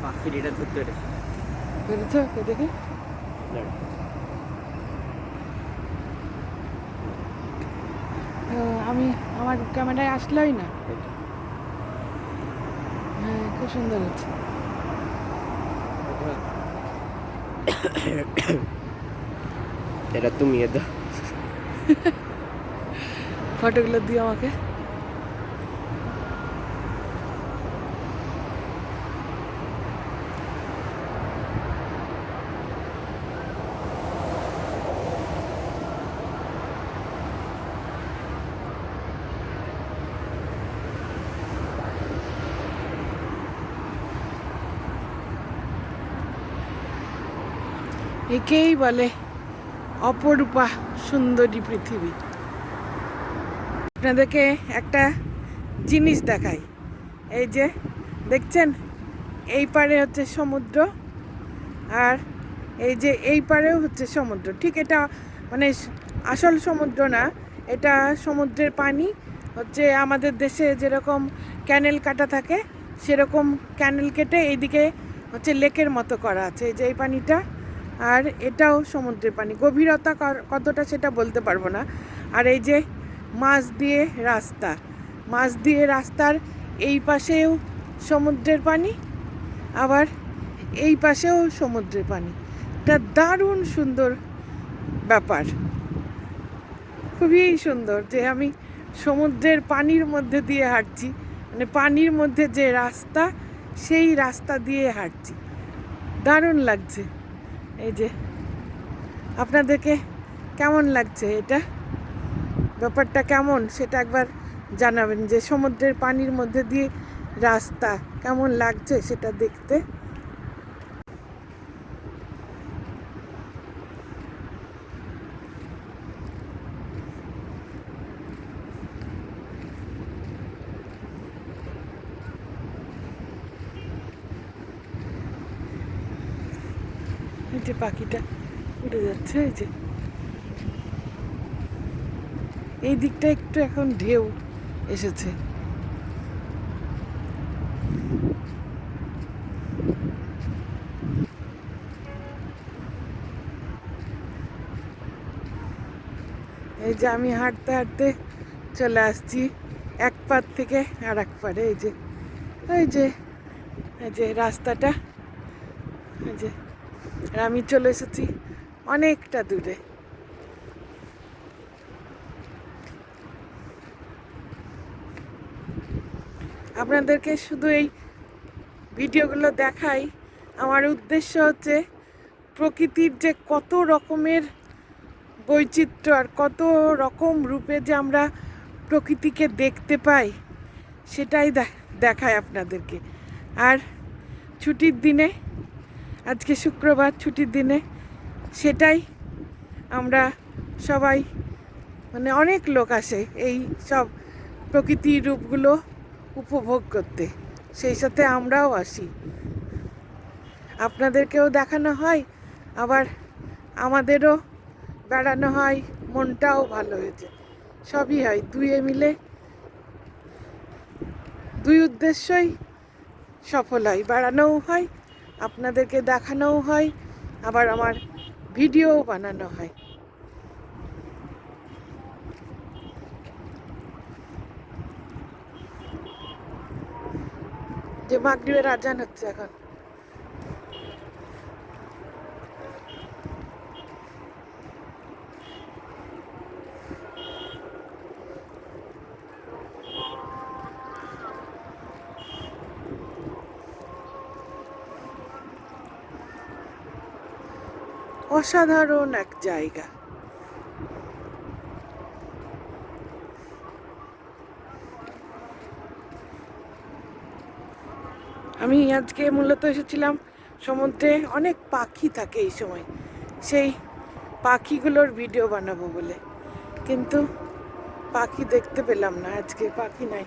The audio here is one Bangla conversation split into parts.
পাখিটা ধরতে পেরেছো দেখে? আমি আমার ক্যামেরায় আসলোই না। হ্যাঁ, খুব সুন্দর হচ্ছে। এটা তুমি দাও ফটোগুলো দিও আমাকে। একেই বলে অপরূপা সুন্দরী পৃথিবী। আপনাদেরকে একটা জিনিস দেখাই। এই যে দেখছেন, এই পারে হচ্ছে সমুদ্র, আর এই যে এই পারেও হচ্ছে সমুদ্র। ঠিক এটা মানে আসল সমুদ্র না, এটা সমুদ্রের পানি হচ্ছে আমাদের দেশে যেরকম ক্যানেল কাটা থাকে সেরকম ক্যানেল কেটে এইদিকে হচ্ছে লেকের মতো করা আছে। এই যে এই পানিটা, আর এটাও সমুদ্রের পানি। গভীরতা কতটা সেটা বলতে পারবো না। আর এই যে মাছ দিয়ে রাস্তা, মাছ দিয়ে রাস্তার এই পাশেও সমুদ্রের পানি, আবার এই পাশেও সমুদ্রের পানি। এটা দারুণ সুন্দর ব্যাপার, খুবই সুন্দর যে আমি সমুদ্রের পানির মধ্যে দিয়ে হাঁটছি, মানে পানির মধ্যে যে রাস্তা সেই রাস্তা দিয়ে হাঁটছি, দারুণ লাগছে। এই যে আপনাদেরকে কেমন লাগছে এটা, ব্যাপারটা কেমন সেটা একবার জানাবেন, যে সমুদ্রের পানির মধ্যে দিয়ে রাস্তা কেমন লাগছে সেটা দেখতে। এই যে পাখিটা উড়ে যাচ্ছে, এই যে এই দিকটা একটু এখন ঢেউ এসেছে। এই যে আমি হাঁটতে হাঁটতে চলে আসছি এক পার থেকে আর এক পারে। এই যে এই যে এই যে রাস্তাটা, এই যে, আর আমি চলে এসেছি অনেকটা দূরে। আপনাদেরকে শুধু এই ভিডিওগুলো দেখাই, আমার উদ্দেশ্য হচ্ছে প্রকৃতির যে কত রকমের বৈচিত্র্য আর কত রকম রূপে যে আমরা প্রকৃতিকে দেখতে পাই সেটাই দেখায় আপনাদেরকে। আর ছুটির দিনে, আজকে শুক্রবার, ছুটির দিনে সেটাই আমরা সবাই, মানে অনেক লোক আসে এই সব প্রকৃতির রূপগুলো উপভোগ করতে, সেই সাথে আমরাও আসি। আপনাদেরকেও দেখানো হয়, আবার আমাদেরও বেড়ানো হয়, মনটাও ভালো হয়েছে, সবই হয়, মিলে দুই উদ্দেশ্যই সফল হয়। বেড়ানোও হয়, আপনাদেরকে দেখানোও হয়, আবার আমার ভিডিওও বানানো হয়। যে মাগরিবের আজান হচ্ছে এখন। অসাধারণ এক জায়গা। আমি আজকে মূলত এসেছিলাম সমুদ্রে, অনেক পাখি থাকে এই সময়, সেই পাখিগুলোর ভিডিও বানাবো বলে, কিন্তু পাখি দেখতে পেলাম না, আজকে পাখি নাই।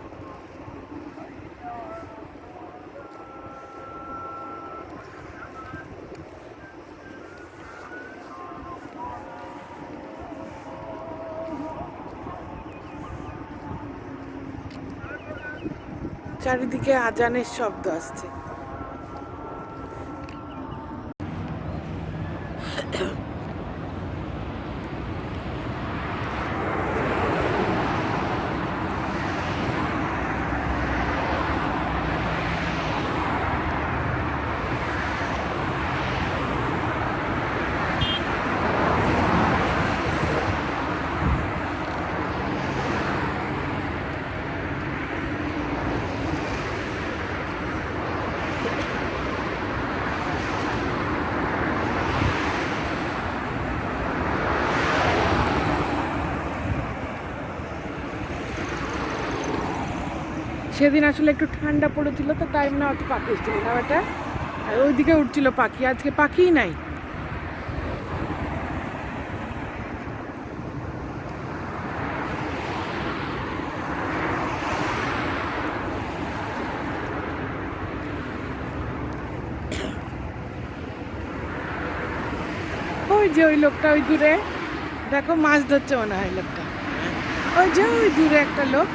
চারিদিকে আজানের শব্দ আসছে। সেদিন আসলে একটু ঠান্ডা পড়েছিল, তো তাই না অত পাখি এসেছিল না ওটা। আর ওইদিকে উঠছিল পাখি, আজকে পাখিই নাই। ওই যে ওই লোকটা ওই দূরে দেখো, মাছ ধরছে মনে হয় লোকটা। ওই যে ওই দূরে একটা লোক।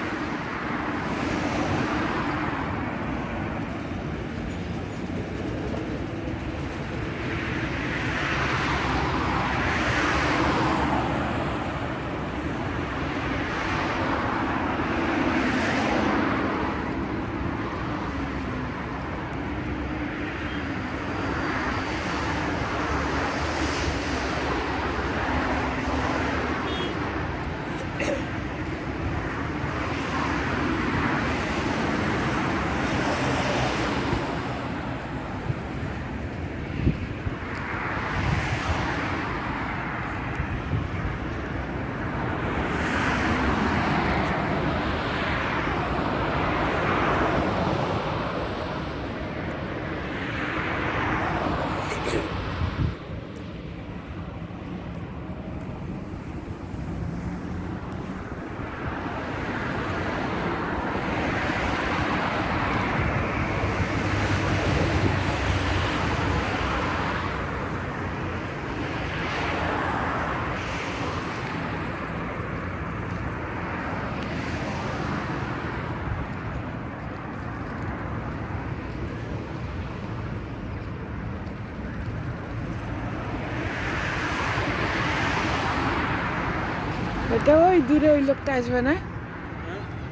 ওটা ওই দূরে ওই লোকটা আসবে না?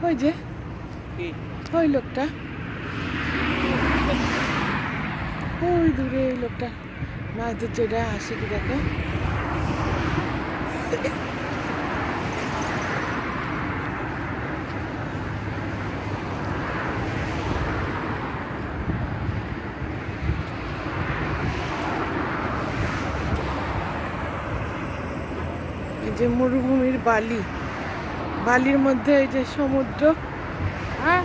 ওই যে ওই লোকটা, ওই দূরে ওই লোকটা মাছ ধরছে, ওটা আসে কি দেখো। এই যে মরুভূমির বালি, বালির মধ্যে এই যে সমুদ্র। হ্যাঁ।